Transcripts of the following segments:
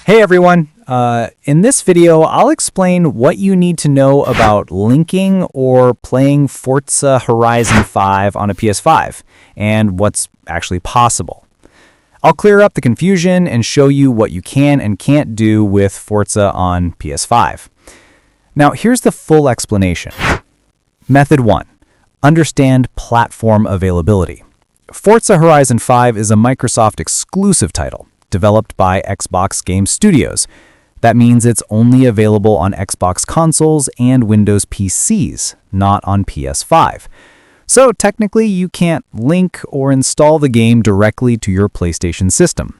Hey everyone! In this video, I'll explain what you need to know about linking or playing Forza Horizon 5 on a PS5, and what's actually possible. I'll clear up the confusion and show you what you can and can't do with Forza on PS5. Now, here's the full explanation. Method 1. Understand platform availability. Forza Horizon 5 is a Microsoft exclusive title, developed by Xbox Game Studios. That means it's only available on Xbox consoles and Windows PCs, not on PS5. So technically, you can't link or install the game directly to your PlayStation system.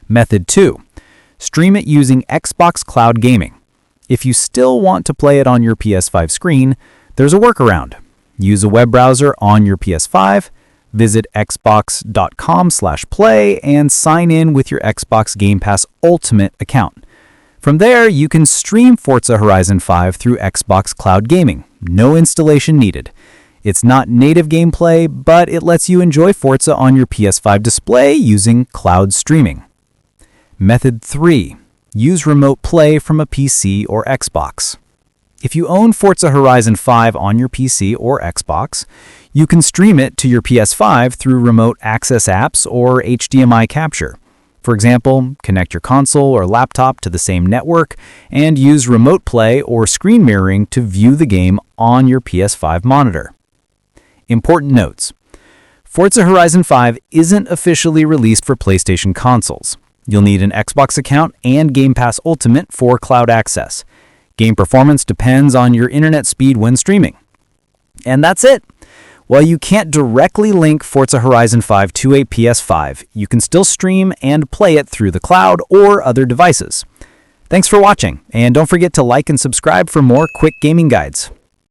Method 2. Stream it using Xbox Cloud Gaming. If you still want to play it on your PS5 screen, there's a workaround. Use a web browser on your PS5, visit xbox.com/play, and sign in with your Xbox Game Pass Ultimate account. From there, you can stream Forza Horizon 5 through Xbox Cloud Gaming. No installation needed. It's not native gameplay, but it lets you enjoy Forza on your PS5 display using cloud streaming. Method 3. Use remote play from a PC or Xbox. If you own Forza Horizon 5 on your PC or Xbox, you can stream it to your PS5 through remote access apps or HDMI capture. For example, connect your console or laptop to the same network and use remote play or screen mirroring to view the game on your PS5 monitor. Important notes. Forza Horizon 5 isn't officially released for PlayStation consoles. You'll need an Xbox account and Game Pass Ultimate for cloud access. Game performance depends on your internet speed when streaming. And that's it. While you can't directly link Forza Horizon 5 to a PS5, you can still stream and play it through the cloud or other devices. Thanks for watching, and don't forget to like and subscribe for more quick gaming guides.